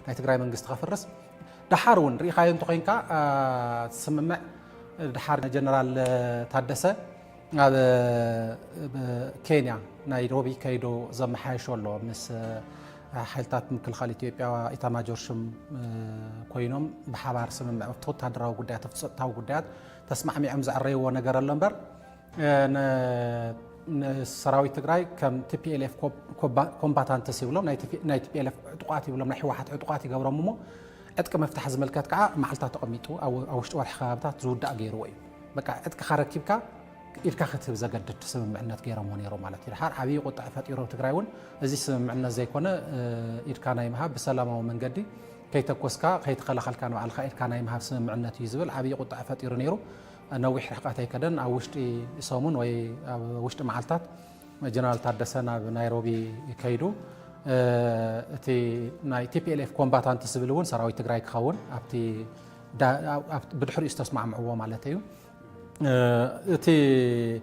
ናይ ትግራይ መንግስቲ ከፍርስ دحارون ريخاين تقينكا تسمع دحار جنرال تادسة كينيا نيروبي كيدو زم حايشولو مس حالتات مكل خالي إثيوبيا إتاماجورشم كوينوم بحبار سمع توت هدراو قدات تاو قدات تسمع مي أمز عريو ونجار اللمبر سراوي تجراي كم TPLF كومباتانت سيولوم ناي TPLF عتقاتي ولوم نحي واحد عتقاتي جبرهم مو عتك مفتاح زملكات كع محلتات تقميتو أو شو الحخابات زود أجيروي بقى عتك خاركيبكا إلك خطب زجدت تسمع معنات غير مونيرو مالتي الحار حبي قطع فاتيرو تجرايون زي سمع معنا زي كنا إركانا يمها بسلامة ومن جدي كي تكوسكا كي تخلى خلكانو على الخير كان يمها بسمع معنا تيزبل حبي قطع فاتيرو نيرو نوح حقاتي كدن أو وشت يسومون وي وشت معلتات جنرال تادسنا بنيروبي كيدو تي ناي TPLF كومباتانت سبلون سراوي تجراي خاون أبتي بدحر يستسمع معه مالتيو تي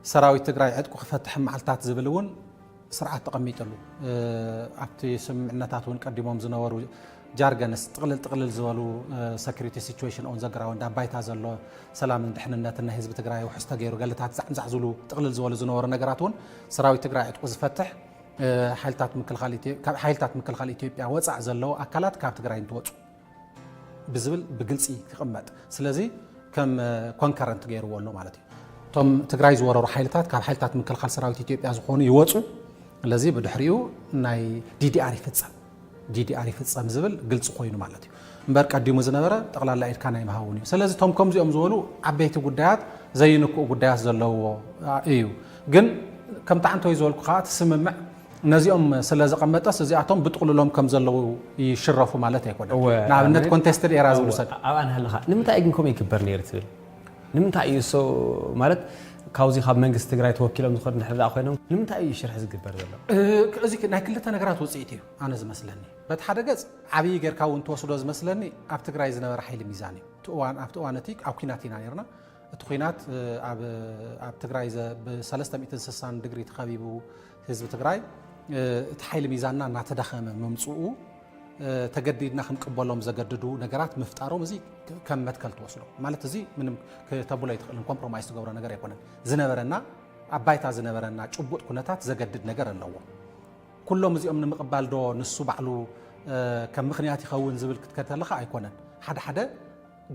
سراوي تجراي عندكم فتح معلتات زبلون سرعة تقميت له أبتي سمعناتون قديمهم زنورو جارجنس تقلل زوالو security situation on the ground بايت هذا الله سلام دحننا تنا حزب تجراي وحستا غيرو قالت هتزعزلو تقلل زوالو زنور نجاراتون سراوي تجراي عندكم فتح حالتات مكل خالي إثيوبيا وصع زلو أكلات كاب تجراي نتوصو بزبل بقلصي تقمط سلازي كم كونكرنت غير والله معناته توم تجراي زورو حالتات كاب حالتات مكل خال سراوي إثيوبيا زخونو يوصو لذي بدحريو ناي DDR يفصل DDR يفصل زبل قلص خوينو معناته امبر قديمو زنبره طقلالا ايدكانا يمهاوني سلازي توم كم زيوم زولو عبيت غدايات زينكو غدايات زلو ايو ግን كم تعنتو يزولكو خا تسممع نزيهم سلازي قمطس زياتهم بتقوللهم كم زلو يشرفوا معناته يكون نابنت كونتستر ايراز ولسد انا هلخا نمتا ايغنكم يكبر نيرتل نمتا يسو مالت كاوزي خاب منغست تግራይ ተወኪሎም ዝخد نحدا ኮይኖም ንምንታይ እዩ ሽርሕ ዝግበር ዘሎ እዚ ናይ ክልተ ነገራት ወጽኢት እዩ ኣነ ዝመስለኒ በቲ ሓደ ገጽ ዓብይ ጌርካ እውን ተወስዶ ዝመስለኒ ኣብ ትግራይ ዝነበረ ሓይሊ ሚዛን እዩ ትዋን ኣብ ትዋነቲክ ኣብ ኩናት ኢና ነርና እቲ ኩናት ኣብ ትግራይ ብ360 ዲግሪ ተኸቢቡ ህዝቢ ትግራይ እቲ ሓይሊ ሚዛንና እናተዳኸመ መምጽኡ ተገዲድና ክንቅበሎም ዘገድዱ ነገራት ምፍጣሮም እዚ ከም መትከል ተወስዶ ማለት እዚ ምንም ከተብሎ ይትኽልን ኮምፕሮማይዝ ተገብሮ ነገር አይኮነን ዝነበረና አባይታ ዝነበረና ጭቡጥ ኩነታት ዘገድድ ነገር ኣለዎ ኩሎም እዚኦም ንምቅባል ዶ ንሱ ባዕሉ ከም ምኽንያት ይኸውን ዝብል ክትከተልኻ አይኮነን ሓደ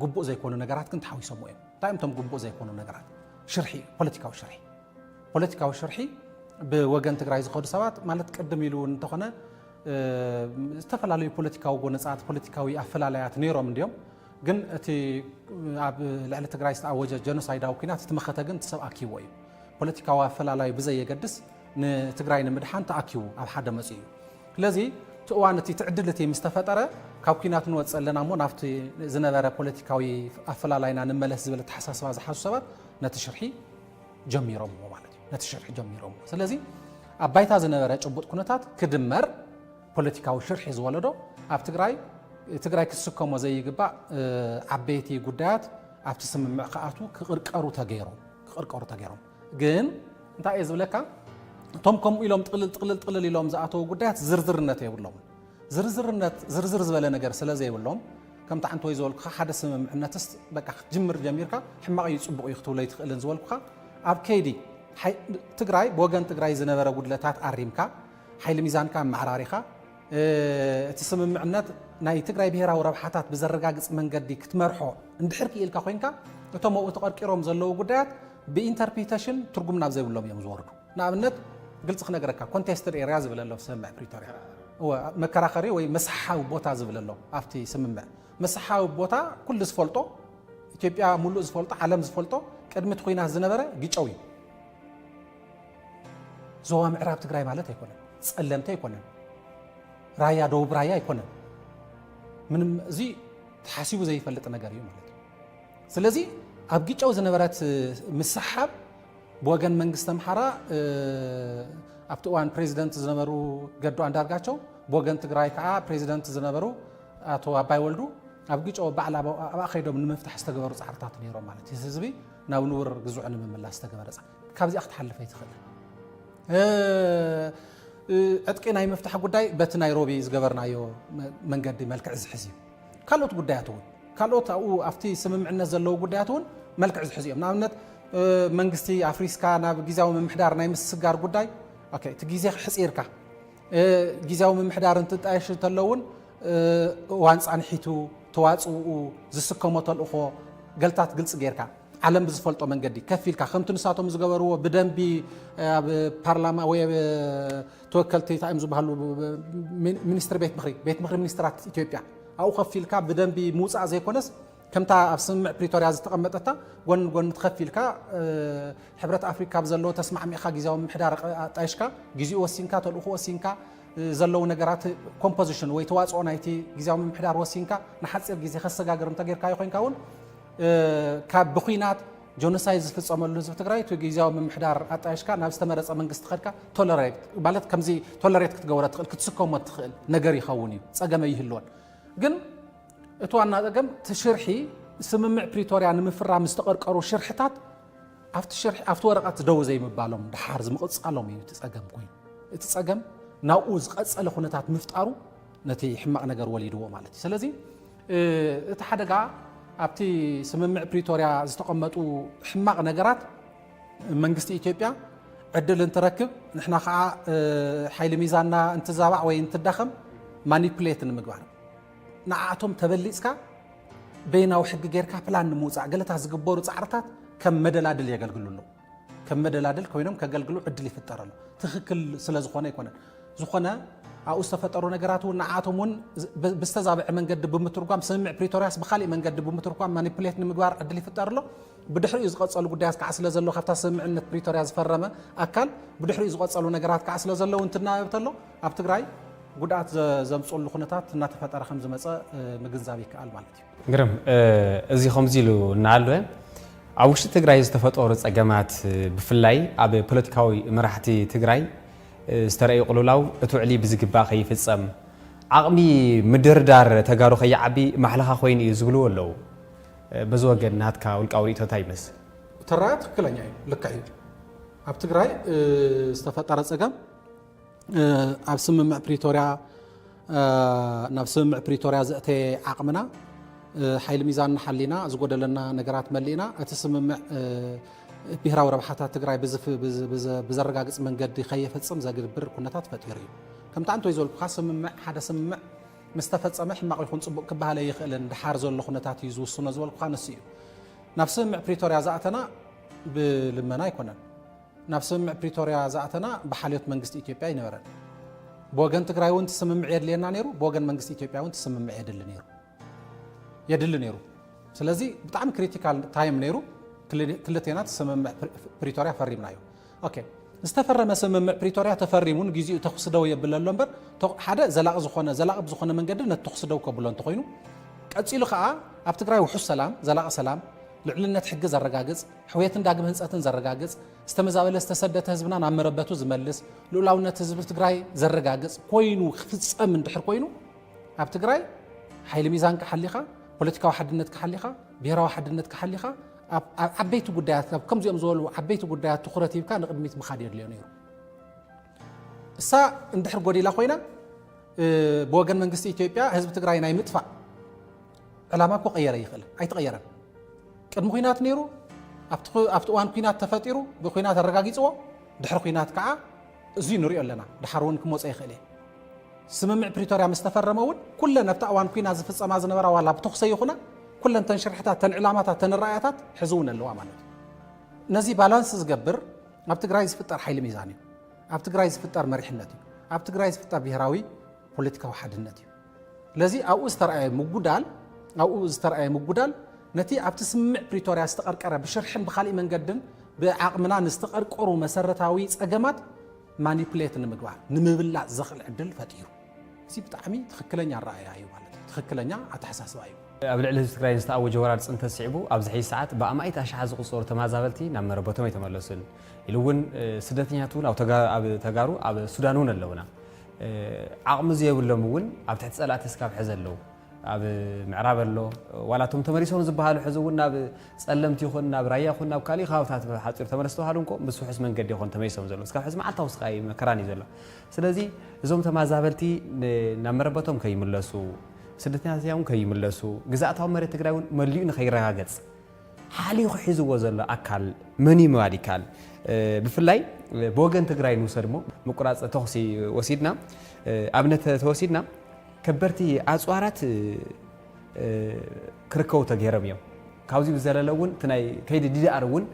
ጉቡእ ዘይኮኑ ነገራት ግን ተሓዊሶም እዮም ታይምቶም ጉቡእ ዘይኮኑ ነገራት ሽርሒ ፖለቲካዊ ሽርሒ ብወገን ትግራይ ዝኸዱ ሰባት ማለት ቅድም ኢሉ እንተኾነ استفلالو ፖለቲካዊ ጎነጻት ፖለቲካዊ አፈላላያት ነይሮም እንዲዮም ግን እቲ ኣብ ልዕሊ ትግራይ ዝተኣወጀ ጀኖሳይዳዊ ኩናት ትመኸተ ግን ተሰብኣኪዎ እዩ ፖለቲካዊ አፈላላይ ብዘይ የገድስ ንትግራይ ንምድሓን ተኣኪቡ ኣብ ሓደ መጽኡ ስለዚ ትእዋን እቲ ትዕድል እቲ ምስተፈጠረ ካብ ኩናት ንወጽእ ኣለና ሞ ናብቲ ዝነበረ ፖለቲካዊ አፈላላይና ንመለስ ዝብል ተሓሳስባ ዝሓሱ ሰባት ነቲ ሽርሒ ጀሚሮም ማለት እዩ ነቲ ሽርሒ ጀሚሮም ስለዚ ኣባይታ ዝነበረ ጭቡጥ ኩነታት ክድመር ፖለቲካዊ ሽርሒ ዝወለዶ ኣብ ትግራይ ክስከሞ ዘይግባእ ዓበይቲ ጉዳያት ኣብቲ ስምምዕ ከኣቱ ክቅርቀሩ ተገይሮም ግን እንታይ እዩ ዝብለካ እቶም ከምኡ ኢሎም ጥቅልል ኢሎም ዝኣተው ጉዳያት ዝርዝርነት የብሎም ዝርዝር ዝበለ ነገር ስለዘይብሎም ከም ታንቶ ይዘልኩ ሓደ ስምምዕነትስ በቃ ጅምር ጀሚርካ ሕማቕ ይጽቡቕ ይኽትብሎ ይትኽእልን ዝወልኩ ኣብ ከይዲ ትግራይ ብወገን ትግራይ ዝነበረ ጉድለታት ኣሪምካ ሓይሊ ሚዛንካ ማዕራሪኻ እቲ ስምምዕነት ናይ ትግራይ ብሄራዊ ረብሓታት ብዘረጋግጽ መንገዲ ክትመርሖ እንድሕር ክኢልካ ኮይንካ እቶም ኣብኡ ተቐርቂሮም ዘለዉ ጉዳያት ብኢንተርፕሪቴሽን ትርጉም ናብ ዘይብሎም እዮም ዝወርዱ ንኣብነት ግልጽ ክነገረካ ኮንቴስትድ ኤርያ ዝብል ኣሎ ስምምዕ ፕሪቶሪያ መከራኸሪ ወይ መስሓዊ ቦታ ዝብል ኣሎ ኣብቲ ስምምዕ መስሓዊ ቦታ ኩሉ ዝፈልጦ ኢትዮጵያ ሙሉእ ዝፈልጦ ዓለም ዝፈልጦ ቅድሚት ኩናት ዝነበረ ግጨው እዩ ዞባ ምዕራብ ትግራይ ማለት ኣይኮነን ጸለምተ ኣይኮነን ራያ ደቡብ ራያ ኣይኮነን ምንም እዚ ተሓሲቡ ዘይፈልጥ ነገር እዩ ማለት እዩ ስለዚ ኣብ ግጨው ዝነበረት ምስሓብ ብወገን መንግስቲ ኣምሓራ ኣብቲ እዋን ፕሬዚደንት ዝነበሩ ገዱ አንዳርጋቸው ብወገን ትግራይ ከዓ ፕሬዚደንት ዝነበሩ ኣቶ ኣባይ ወልዱ ኣብ ግጨው ባዕላ ኣብ ኣኸይዶም ንምፍታሕ ዝተገበሩ ጻዕርታት ነይሮም ማለት እዩ ህዝቢ ናብ ንውር ግዙዕ ንምምላስ ዝተገበረ ካብዚ ክትሓልፈ ይትኽእል عتقي ناي مفتاح قداي بت نيروبي زغبرنا يو منقد ملكع زحزي كالوت قداياتون كالوت او افتي سممعنا زلو قداياتون ملكع زحزي نابنت منغستي افريكا ناب غيزاو ممحدار ناي مسغار قداي اوكي تغيزي حصيركا غيزاو ممحدار انت طايش تلون وانص انحيتو تواصو زسكمو تلخو قلطات قلص غيركا عالم بزفلطو منغدي كفيلكا خمت نساتهم زغبرو بدنبي بارلاما وي توكلتي تايم زبحلو مينستر بيت مخري مينسترات اثيوبيا او خفيلكا بدنبي موصا زيكونس كمتا ابسمع بريتوريا زتقمطتا غون تخفيلكا حبرت افريكا بزلو تسمع ميخا غيزاو محدار طايشكا غيزي وسينكا تلخو وسينكا زلو نغرات كومبوزيشن وي تواصو نايتي غيزاو محدار وسينكا نحصير غيزي خسغاغر انت غيركا يخونكاون كاب بخينات جونوسايد زفصملو زف تግራይ تغيزاو ممحدار اطايشكا ناب استمرص منግስት خدكا تولريت ማለት كمزي تولريت ክትገወራ ትخل ክትስከሞ ትخل ነገር ይኸውን እዩ ጸገመ ይህልዎን ግን እቷና ጸገም ተሽርሒ ስምምዕ ፕሪቶሪያ ንምፍራ ምስተቀርቀሩ ሽርሕታት afti ወረቀት ደው ዘይምባሎም ድሓር ዝምቕጻሎም እዩ ተጸገም ኮይኑ እቲ ጸገም ናኡ ዝቀጸለ ኩነታት ምፍጣሩ ነቲ ሕማቅ ነገር ወሊድዎ ማለት እዩ ስለዚ እቲ ሓደጋ ኣብቲ ስምምዕ ፕሪቶሪያ ዝተቀመጡ ሕማቅ ነገራት መንግስቲ ኢትዮጵያ ዕድል እንትረክብ ንሕና ከዓ ሓይሊ ሚዛንና እንትዛባዕ ወይ እንትዳኸም ማኒፑሌት ንምግባር ንዓቶም ተበሊጽካ በይናዊ ሕጊ ጌርካ ፕላን ንምውፃእ ገለታት ዝግበሩ ጻዕርታት ከም መደላድል የገልግሉሉ ከም መደላድል ኮይኖም ከገልግሉ ዕድል ይፍጠራሉ ትክክል ስለ ዝኾነ ይኮነን ዝኾነ አው ዝተፈጠሩ ነገራቱ ንዓቶምን በስተዛብዕ መንገድ ብምትርጓም ስምምዕ ፕሪቶሪያስ በኻሊ መንገድ ብምትርጓም ማኒፑሌት ንምግባር ዕድል ይፍጠርሎ ብድሕሪኡ ዝቀጸሉ ጉዳያት ከዓ ስለ ዘሎ ካብታ ስምምዕነት ፕሪቶሪያ ዝፈረመ አካል ብድሕሪኡ ዝቀጸሉ ነገራት ከዓ ስለ ዘሎ እንትናበብተሎ ኣብ ትግራይ ጉዳት ዘምጽሉ ኩነታት እናተፈጠረ ከም ዝመጸ ምግንዛብ ይከኣል ማለት እዩ ግርም እዚ ከምዚ ኢሉ እናአሉ ኣብ ውሽጢ ትግራይ ዝተፈጠሩ ጸገማት ብፍላይ ኣብ ፖለቲካዊ መራሕቲ ትግራይ استرأي قلولاو اتوعلي بزقبا خيفصم عقمي مدردار تغارو خيعبي محلها خوين يزغلو ولو بزوغن ناتكا ولقاوريتو تايمس ترات كلانيا لكاي اب تግራይ استفطر صقم اب سممع بريتوريا ናብ ስምምዕ ፕሪቶሪያ ዘእተ ዓቕምና ሓይሊ ሚዛን ሓሊና ዝጎደለና ነገራት መሊና እቲ ስምምዕ ብሔራዊ ረብሓታት ትግራይ ብዘረጋግጽ መንገዲ ከየፈጽም ዘግብር ኩነታት ፈጢሩ እዩ ከምታ አንተ ይዘልኩ ስምምዕ ሓደ ስምምዕ مستفጸመ ሕማቅ ይኹን ጽቡቕ ክበሃለ ይኽእልን ድሓር ዘሎ ኩነታት እዩ ዝውስኖ ዝበልኩ ነስ እዩ ናብ ስምምዕ ፕሪቶሪያ ዘኣተና ብልመና ይኮነን ናብ ስምምዕ ፕሪቶሪያ ዘኣተና ብሓልዮት መንግስቲ ኢትዮጵያ ይነበረን بوغن تግራይ ወንት ስምምዕ የድልየና ነይሩ بوغن መንግስቲ ኢትዮጵያ ወንት ስምምዕ የድል ነይሩ ስለዚ በጣም ክሪቲካል ታይም ነይሩ ክልቴናት ስምምዕ ፕሪቶሪያ ፈሪምናዮ ኦኬ استفرم سممع بريتوريا تفرمون غيزيو تخصدو يبللو امبر ሓደ ዘላቕ ዝኾነ መንገዲ ነተخصدو ከብሎ እንተኮይኑ ቀጽሉ ከዓ ኣብ ትግራይ ውሑስ ሰላም ዘላቕ ሰላም ልዕልነት ሕጊ ዘረጋግጽ ሕወየትን ዳግም ህንጸትን ዘረጋግጽ استمزابለ ዝተሰደተ ህዝብና ናብ መረበቱ ዝመልስ ሉላውነት ህዝብ ትግራይ ዘረጋግጽ ኮይኑ ክፍጸም እንድሕር ኮይኑ ኣብ ትግራይ ሓይሊ ሚዛን ከሐሊኻ ፖለቲካዊ ሓድነት ከሐሊኻ ብሔራዊ ሓድነት ከሐሊኻ عبيت قدات كم زي أمزول عبيت قدات تخرتي كان قدمت مخادير ليونيرو السا ندحر قولي لا خوينا بوغن منقسي إثيوبيا حزب تግራይ ናይ ምጥፋእ ዕላማ እኮ ቀየረ ይኽእል ኣይተቀየረን ቅድሚ ኩናት ነይሩ ኣብቲ እዋን ኩናት ተፈጢሩ ብኩናት ኣረጋጊፅዎ ድሕሪ ኩናት ከዓ እዙይ ንሪኦ ኣለና ድሓር እውን ክመፅእ ይኽእል እየ ስምምዕ ፕሪቶሪያ ምስ ተፈረመ እውን ኩለን ኣብቲ እዋን ኩናት ዝፍፀማ ዝነበራ ዋላ ብተኹሰ ይኹና كلن تنشرحتات تنعلاماتات تنرأياتات حزون اللواء مالت نزي بالانس زقبر اب تግራይ ዝፍጠር حيل ميزاني اب تግራይ ዝፍጠር مريحنتي اب تግራይ ዝፍጠር بهراوي ፖለቲካዊ ሓድነት እዩ ለዚ ኣብኡ ዝተረኣየ ምጉዳል ነቲ ኣብቲ ስምምዕ ፕሪቶሪያ ዝተቐርቀረ ብሽርሕን ብኻሊእ መንገድን ብዓቕምና ንዝተቐርቀሩ መሰረታዊ ፀገማት ማኒፑሌት ንምግባር ንምብላዕ ዘኽእል ዕድል ፈጢሩ እዚ ብጣዕሚ ትክክለኛ ረኣያ እዩ ማለት እዩ ትክክለኛ ኣተሓሳስባ እዩ ኣብ ልዕሊ ህዝቢ ትግራይ ዝተኣወጀ ወራር ፅንተ ተስዒቡ ኣብዚ ሕጂ ሰዓት ብኣማኢት ኣሽሓ ዝቑፀሩ ተመዛበልቲ ናብ መረበቶም ኣይተመለሱን ኢሉ እውን ስደተኛት እውን ኣብ ተጋሩ ኣብ ሱዳን እውን ኣለውና ዓቕሚ ዘየብሎም እውን ኣብ ትሕቲ ፀላእቲ እስካብ ሕዚ ኣለዉ ኣብ ምዕራብ ኣሎ ዋላቶም ተመሪሶም ዝበሃሉ ሕዝውን ናብ ጸለምቲ ይኹን ናብ ራያ ይኹን ናብ ካልእ ከባቢታት ሓፂር ተመለስ ተባሃሉ እንኮ ብስሑስ መንገዲ ይኹን ተመሪሶም ዘሎ እስካብ ሕዚ መዓልታዊ ስቃይ መከራን እዩ ዘሎ ስለዚ እዞም ተመዛበልቲ ናብ መረበቶም ከይምለሱ ስደተኛታት እውን ከይምለሱ ግዛእታዊ መሬት ትግራይ እውን መሊኡ ንኸይረጋገጽ ሓሊኹ ሒዝዎ ዘሎ ኣካል መን ይምባል ይካል ብፍላይ ብወገን ትግራይ ንውሰድ ሞ ምቁራጽ ተኽሲ ወሲድና ኣብነት ተወሲድና ከበርቲ ኣጽዋራት ክርከቡ ተገይሮም እዮም ካብዚ ብዘለለ እውን ናይ ከይዲ ዲዲኣር እውን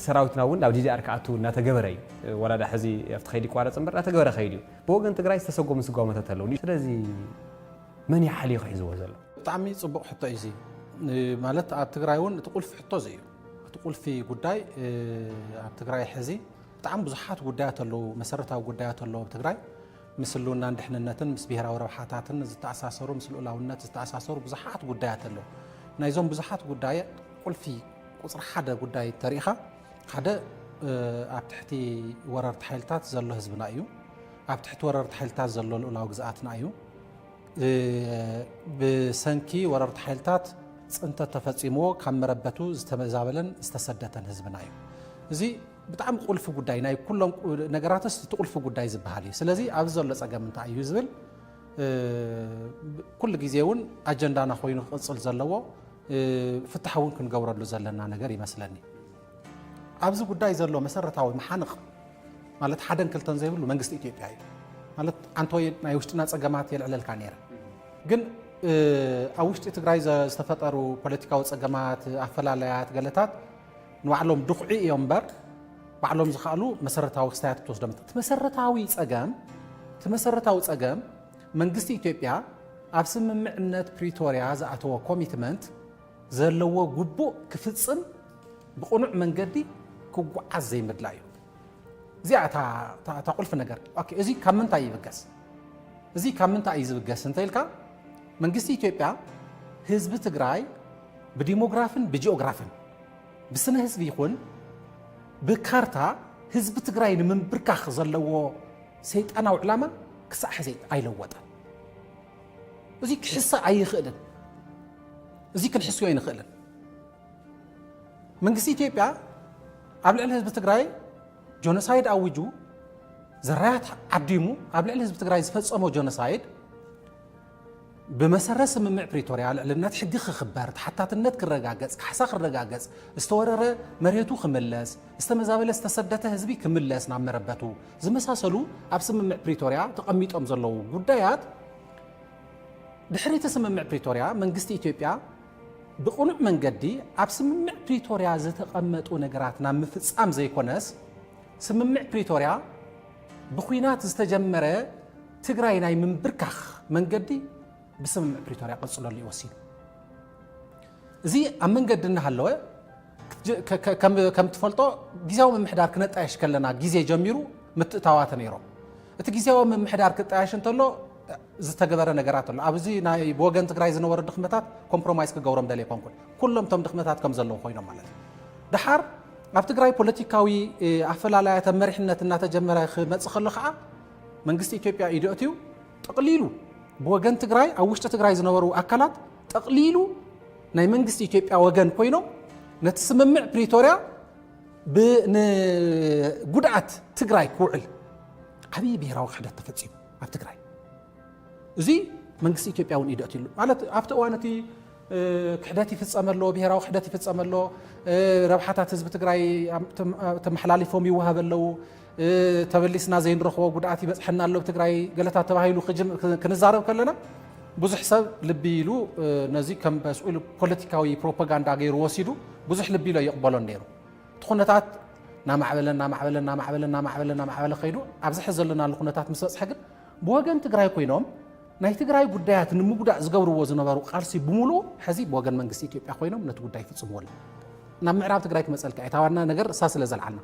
ሰራዊትና እውን ናብ ዲዲኣር ከኣቱ እናተገበረ እዩ ወላዳ ሕዚ ኣብቲ ከይዲ ቋረፅ እምበር እናተገበረ ከይዲ እዩ ብወገን ትግራይ ዝተሰጎሙ ስጓሞታት ኣለዉ ስለዚ መን ይሓሊኹ ሒዝዎ ዘሎ ብጣዕሚ ጽቡቕ ሕቶ እዩ እዚ ማለት ኣብ ትግራይ እውን እቲ ቁልፊ ሕቶ እዚ እዩ እቲ ቁልፊ ጉዳይ ኣብ ትግራይ ሕዚ ብጣዕሚ ብዙሓት ጉዳያት ኣለዉ መሰረታዊ ጉዳያት ኣለዉ ኣብ ትግራይ ምስ ህልውናን ድሕንነትን ምስ ብሄራዊ ረብሓታትን ዝተኣሳሰሩ ምስ ልኡላውነት ዝተኣሳሰሩ ብዙሓት ጉዳያት ኣለዉ ናይዞም ብዙሓት ጉዳያት ቁልፊ ቁፅሪ ሓደ ጉዳይ ተሪኢኻ ሓደ ኣብ ትሕቲ ወረርቲ ሓይልታት ዘሎ ህዝብና እዩ ኣብ ትሕቲ ወረርቲ ሓይልታት ዘሎ ልኡላዊ ግዝኣትና እዩ ብሰንኪ ወረርቲ ሓይልታት ፅንተት ተፈፂምዎ ካብ መረበቱ ዝተመዛበለን ዝተሰደተን ህዝብና እዩ እዚ ብጣዕሚ ቁልፊ ጉዳይ ናይ ኩሎም ነገራትስ እቲ ቁልፊ ጉዳይ ዝበሃል እዩ ስለዚ ኣብዚ ዘሎ ፀገም እንታይ እዩ ዝብል ኩሉ ግዜ እውን ኣጀንዳና ኮይኑ ክቕፅል ዘለዎ ፍትሓ እውን ክንገብረሉ ዘለና ነገር ይመስለኒ ኣብዚ ጉዳይ ዘሎ መሰረታዊ መሓንቕ ማለት ሓደን ክልተን ዘይብሉ መንግስቲ ኢትዮጵያ እዩ ማለት አንቶይ ናይ ውሽጥና ፀገማት የልዕለልካ ነይረ ግን ኣብ ውሽጢ ትግራይ ዝተፈጠሩ ፖለቲካዊ ፀገማት ኣፈላለያት ገለታት ንባዕሎም ድኹዒ እዮም እምበር ባዕሎም ዝኽኣሉ መሰረታዊ ክስታያት ክትወስዶም መሰረታዊ ፀገም መንግስቲ ኢትዮጵያ ኣብ ስምምዕነት ፕሪቶሪያ ዝኣተወ ኮሚትመንት ዘለዎ ግቡእ ክፍፅም ብቕኑዕ መንገዲ ክጓዓዝ ዘይምድላ እዩ እዚኣ እታ ቁልፊ ነገር እዚ ካብ ምንታይ ይብገስ እዚ ካብ ምንታይ እዩ ዝብገስ እንተኢልካ መንግስቲ ኢትዮጵያ ህዝቢ ትግራይ ብዲሞግራፍን ብጂኦግራፍን ብስነ ህዝቢ ይኹን ብካርታ ህዝቢ ትግራይ ንምንብርካኽ ዘለዎ ሰይጣናዊ ዕላማ ክሳዕ ሕዚ ኣይለወጠን እዚ ክሕሰ ኣይኽእልን እዚ ክንሕስዮ ኣይንኽእልን መንግስቲ ኢትዮጵያ ኣብ ልዕሊ ህዝቢ ትግራይ ጆኖሳይድ ኣውጁ ዘራያት ዓዲሙ ኣብ ልዕሊ ህዝቢ ትግራይ ዝፈፀሞ ጆኖሳይድ ብመሰረት ስምምዕ ፕሪቶሪያ ልዕልነት ሕጊ ክኽበር ተሓታትነት ክረጋገጽ ካሕሳ ክረጋገጽ ዝተወረረ መሬቱ ክምለስ ዝተመዛበለ ዝተሰደተ ህዝቢ ክምለስ ናብ መረበቱ ዝመሳሰሉ ኣብ ስምምዕ ፕሪቶሪያ ተቐሚጦም ዘለዉ ጉዳያት ድሕሪ እቲ ስምምዕ ፕሪቶሪያ መንግስቲ ኢትዮጵያ ብቕኑዕ መንገዲ ኣብ ስምምዕ ፕሪቶሪያ ዝተቐመጡ ነገራት ናብ ምፍጻም ዘይኮነስ ስምምዕ ፕሪቶሪያ ብኹናት ዝተጀመረ ትግራይ ናይ ምንብርካኽ መንገዲ بسمع بريتوريا قصلوا اللي يوصيله. زي أمن قد إنها اللوه كم تفلتو جزاو من محدار كنت عايش كلنا جزء جميرو متتوات نيرو. التجزاو من محدار كنت عايش انتلو زتجبر نجارات الله. أبزي ناي بوجن تقرأ إذا نور الدخمتات كومبرومايز كجورم دليل كونكول. كلهم تم دخمتات كم زلوا خوينا مالك. دحار أبتقرأ بوليتيكاوي أفعل على تمرح إن تنتجمر متسخلخ من قصة إثيوبيا إيديوتيو تقليلو. بوجن تقرأ أو وش تقرأ إذا نوروا أكلات تقليلو ناي من قصة إثيوبيا وجن كوينو نتسمع بريتوريا بنجدعت تقرأ كوعل حبيبي راوح حدا تفتسيم عم تقرأ زي من قصة إثيوبيا ونيدأتي له على عفت وانتي كحداتي في السمر له بها راوح حداتي في السمر له روحاتها تزبط تقرأ تمحلالي فومي وهاب له تبلسنا زين رخوة قدعتي بس حنا له بتقرأ قالتها تباهيلو خجم كنزارب كلنا بزح حساب لبيلو نزي كم بسؤال بوليتيكاوي بروباغندا غير وسيدو بزح لبيلو يقبلون نيرو تخونتات نام عبلنا خيدو ابزح زلنا الخونتات مسوس حق بوغن تግራይ ኮይኖም ናይ ትግራይ ጉዳያት ንምጉዳእ ዝገብርዎ ዝነበሩ ቃልሲ ብሙሉ ሕዚ በወገን መንግስቲ ኢትዮጵያ ኮይኖም ነቲ ጉዳይ ፍጽምዎል ናብ ምዕራብ ትግራይ ክመጸልካ አይታዋና ነገር ሳስለ ዘልዓልና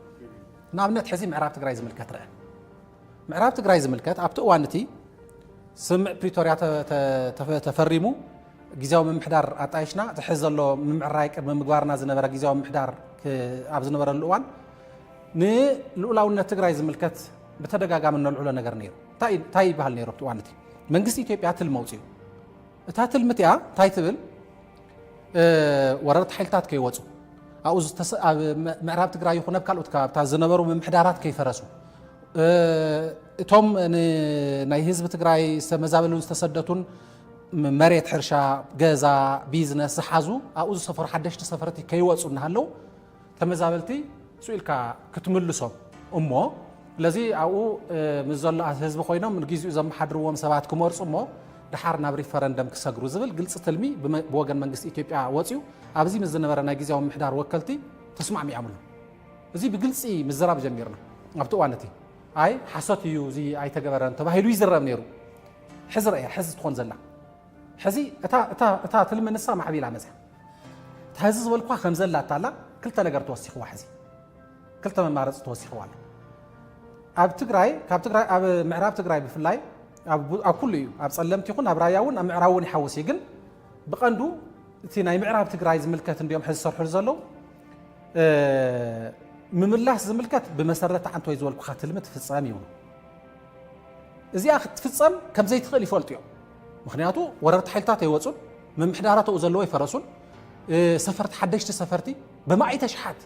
ናብነት ሕዚ ምዕራብ ትግራይ ዝምልከት ረአ ምዕራብ ትግራይ ዝምልከት ኣብቲ እዋንቲ ስምዕ ፕሪቶሪያ ተፈሪሙ ጊዜያዊ ምምሕዳር ኣጣይሽና ዝሕዝ ዘሎ ምምዕራይ ቅድሚ ምግባርና ዝነበረ ጊዜያዊ ምምሕዳር ኣብ ዝነበረሉ እዋን ንልኡላውነት ትግራይ ዝምልከት بتدقاقا من العلا نجر نيرو تاي بهال نيرو توانتي منجست إثيوبيا تلموتيو تلمتيا تايتبل وررت حيلتات كيوصو او معراب تግራይ ይኹን ካልኦት ካብታት ዝነበሩ ምምሕዳራት ከይፈረሱ እቶም ናይ ህዝቢ ትግራይ ዝተመዛበሉን ዝተሰደቱን መሬት ሕርሻ ገዛ ቢዝነስ ዝሓዙ ኣብኡ ዝሰፈሩ ሓደሽቲ ሰፈርቲ ከይወፁ እናሃለው ተመዛበልቲ ስኡልካ ክትምልሶም እሞ ለዚ ኣብኡ ምዘሎ ህዝቢ ኮይኖም ንግዚኡ ዘመሓድርዎም ሰባት ክመርፁ እሞ ድሓር ናብ ሪፈረንደም ክሰግሩ ዝብል ግልጽ ትልሚ ብወገን መንግስቲ ኢትዮጵያ ወፂኡ ኣብዚ ምስ ዝነበረ ናይ ግዚያዊ ምሕዳር ወከልቲ ተስማዕሚዖምሉ እዚ ብግልፂ ምዝራብ ጀሚርና ኣብቲ እዋን እቲ ኣይ ሓሶት እዩ እዚ ኣይተገበረን ተባሂሉ ይዝረብ ነይሩ ሕዚ ረእያ ሕዚ ትኾን ዘላ ሕዚ እታ ትልሚ ንሳ ማዕቢላ መፅያ እታ ህዚ ዝበልኳ ከም ዘላ እታላ ክልተ ነገር ተወሲኽዋ ሕዚ ክልተ መማረፂ ተወሲኽዋ ኣሎ ኣብ ትግራይ ካብ ትግራይ ኣብ ምዕራብ ትግራይ ብፍላይ ኣብ ኩሉ እዩ ኣብ ጸለምቲ ይኹን ኣብ ራያ እውን ኣብ ምዕራብ እውን ይሓውስ ግን ብቐንዱ እቲ ናይ ምዕራብ ትግራይ ዝምልከት እንዲኦም ሕዚ ዝሰርሑ ዘለው ምምላስ ዝምልከት ብመሰረት ዓንቶ ዝበልኩኻ ትልሚ ትፍፀም ይብሉ እዚኣ ክትፍፀም ከም ዘይትኽእል ይፈልጡ እዮም ምክንያቱ ወረርቲ ሓይልታት ኣይወፁን ምምሕዳራት ኣብኡ ዘለዎ ይፈረሱን ሰፈርቲ ሓደሽቲ ሰፈርቲ ብማዓይተ ሽሓት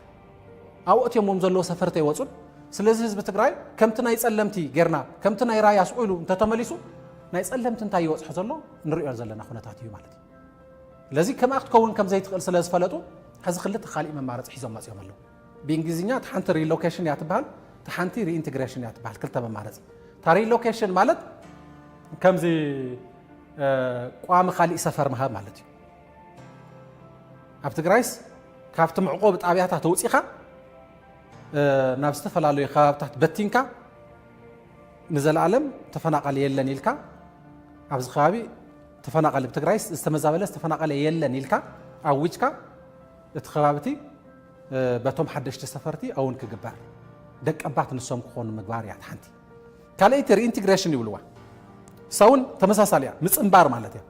ኣብኡ እትየሞም ዘለዎ ሰፈርቲ ኣይወፁን ስለዚ ህዝቢ ትግራይ ከምቲ ናይ ጸለምቲ ጌርና ከምቲ ናይ ራያ ስኡሉ እንተተመሊሱ ናይ ጸለምቲ እንታይ ይወፅሑ ዘሎ ንሪኦ ዘለና ኩነታት እዩ ማለት እዩ ለዚ ከማ ክትከውን ከም ዘይትኽእል ስለ ዝፈለጡ ሕዚ ክልተ ካሊእ መማረፂ ሒዞም መፅኦም ኣለዉ ብእንግሊዝኛ እቲ ሓንቲ ሪሎኬሽን እያ ትበሃል እቲ ሓንቲ ሪኢንቴግሬሽን እያ ትበሃል ክልተ መማረፂ እታ ሪሎኬሽን ማለት ከምዚ ቋሚ ካሊእ ሰፈር ምሃብ ማለት እዩ ኣብ ትግራይስ ካብቲ ምዕቆብ ጣብያታት ተውፂኻ ናብ ዝተፈላለዩ ከባብታት በቲንካ ንዘለዓለም ተፈናቀለ የለን ኢልካ ኣብዚ ከባቢ ተፈናቀለ ብትግራይስ ዝተመዛበለ ዝተፈናቀለ የለን ኢልካ ኣዊጅካ እቲ ከባቢቲ በቶም ሓደሽቲ ሰፈርቲ እውን ክግበር ደቀባት ንሶም ክኾኑ ምግባር እያ ሓንቲ ካልአይቲ ሪኢንቴግሬሽን ይብልዋ ሰውን ተመሳሳሊ እያ ምፅምባር ማለት እያ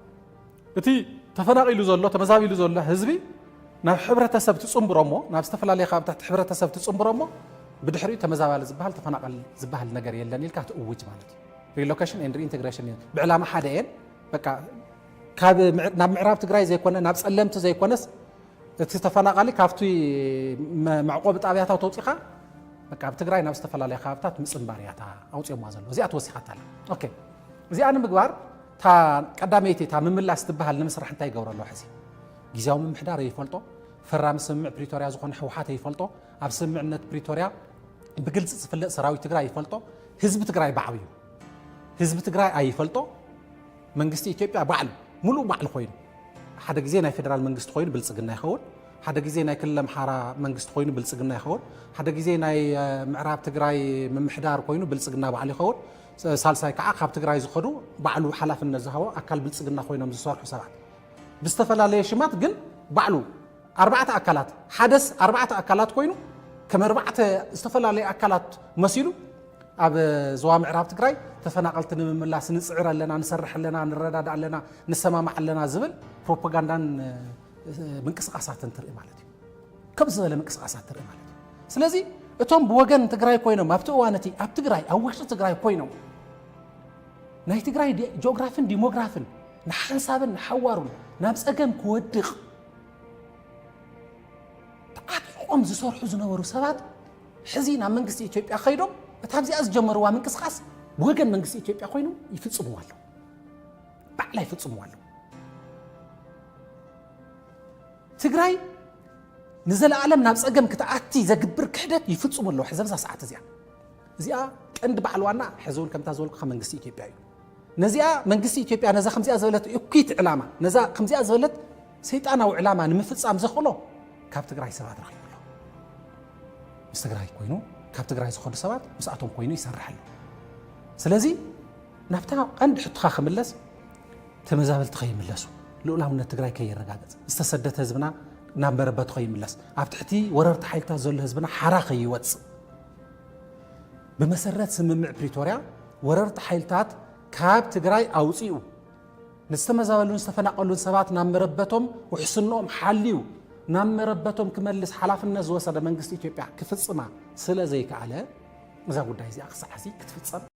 እቲ ተፈናቂሉ ዘሎ ተመዛቢሉ ዘሎ ህዝቢ ናብ ሕብረተሰብ ትፅምብሮ እሞ ናብ ዝተፈላለዩ ከባብታት ሕብረተሰብ ትፅምብሮ እሞ ብድሕሪኡ ተመዛባሊ ዝበሃል ተፈናቀል ዝበሃል ነገር የለን ኢልካ ትእውጅ ማለት እዩ ሪሎኬሽን ኤንድ ሪኢንቴግሬሽን ብዕላማ ሓደ እየን በቃ ካብ ናብ ምዕራብ ትግራይ ዘይኮነ ናብ ጸለምቲ ዘይኮነስ እቲ ተፈናቃሊ ካብቲ ማዕቆብ ጣብያታት ተውፂኻ በቃ ኣብ ትግራይ ናብ ዝተፈላለዩ ከባብታት ምፅምባር እያ ኣውፅኦማ ዘሎ እዚኣ ተወሲኻታ ኣላ ኦኬ እዚኣ ንምግባር እታ ቀዳመይቲ እታ ምምላስ ትበሃል ንምስራሕ እንታይ ይገብሮ ኣሎ ሕዚ ጊዜያዊ ምምሕዳር ይፈልጦ ፈራሚ ስምምዕ ፕሪቶርያ ዝኾነ ሕወሓት ይፈልጦ ኣብ ስምምዕነት ፕሪቶርያ ብግልፂ ዝፍለጥ ሰራዊት ትግራይ ይፈልጦ ህዝቢ ትግራይ ባዕሉ እዩ ህዝቢ ትግራይ ኣይፈልጦ መንግስቲ ኢትዮጵያ ባዕሉ ሙሉእ ባዕሉ ኮይኑ ሓደ ግዜ ናይ ፌደራል መንግስቲ ኮይኑ ብልጽግና ይኸውን ሓደ ግዜ ናይ ክልል ኣምሓራ መንግስቲ ኮይኑ ብልጽግና ይኸውን ሓደ ግዜ ናይ ምዕራብ ትግራይ ምምሕዳር ኮይኑ ብልጽግና ባዕሉ ይኸውን ሳልሳይ ከዓ ካብ ትግራይ ዝኸዱ ባዕሉ ሓላፍነት ዝሃቦ ኣካል ብልጽግና ኮይኖም ዝሰርሑ ሰባት ብዝተፈላለየ ሽማት ግን ባዕሉ ኣርባዕተ ኣካላት ሓደስ ኣርባዕተ ኣካላት ኮይኑ ከም ኣርባዕተ ዝተፈላለዩ ኣካላት መሲሉ ኣብ ዞባ ምዕራብ ትግራይ ተፈናቀልቲ ንምምላስ ንፅዕር ኣለና ንሰርሕ ኣለና ንረዳዳ ኣለና ንሰማማዕ ኣለና ዝብል ፕሮፓጋንዳን ምንቅስቃሳትን ትርኢ ማለት እዩ ከም ዝበለ ምንቅስቃሳት ትርኢ ማለት እዩ ስለዚ እቶም ብወገን ትግራይ ኮይኖም ኣብቲ እዋን እቲ ኣብ ትግራይ ኣብ ውሽጢ ትግራይ ኮይኖም ናይ ትግራይ ጂኦግራፊን ዲሞግራፊን ንሓንሳብን ንሓዋሩን ናብ ፀገም ክወድቕ ተዓጢቖም ዝሰርሑ ዝነበሩ ሰባት ሕዚ ናብ መንግስቲ ኢትዮጵያ ከይዶም እታ ኣብዚኣ ዝጀመርዋ ምንቅስቃስ ብወገን መንግስቲ ኢትዮጵያ ኮይኑ ይፍፅምዋ ኣለዉ ባዕላ ይፍፅምዋ ኣለዉ ትግራይ ንዘለዓለም ናብ ፀገም ክትኣቲ ዘግብር ክሕደት ይፍፅሙ ኣለዉ ሕዚ ኣብዛ ሰዓት እዚኣ ቀንዲ በዓል ዋና ሕዚ እውን ከምታ ዝበልኩ መንግስቲ ኢትዮጵያ እዩ ነዚኣ መንግስቲ ኢትዮጵያ ነዛ ከምዚኣ ዝበለት እኩይት ዕላማ ነዛ ከምዚኣ ዝበለት ሰይጣናዊ ዕላማ ንምፍፃም ዘኽእሎ ካብ ትግራይ ሰባት ረኺቡ ኣሎ ምስ ትግራይ ኮይኑ ካብ ትግራይ ዝኸዱ ሰባት ምስኣቶም ኮይኑ ይሰርሕ ኣሎ ስለዚ ናብታ ቀንዲ ሕቱኻ ክምለስ ተመዛበልቲ ከይምለሱ ልኡላውነት ትግራይ ከይረጋገፅ ዝተሰደተ ህዝብና ናብ መረበቱ ከይምለስ ኣብ ትሕቲ ወረርቲ ሓይልታት ዘሎ ህዝብና ሓራ ከይወፅእ ብመሰረት ስምምዕ ፕሪቶርያ ወረርቲ ሓይልታት ካብ ትግራይ ኣውፂኡ ንዝተመዛበሉን ዝተፈናቀሉን ሰባት ናብ መረበቶም ውሕስንኦም ሓልዩ ናብ መረበቶም ክመልስ ሓላፍነት ዝወሰደ መንግስቲ ኢትዮጵያ ክፍፅማ ስለ ዘይከኣለ እዛ ጉዳይ እዚኣ ክሳዕ ሕዚ ክትፍፀም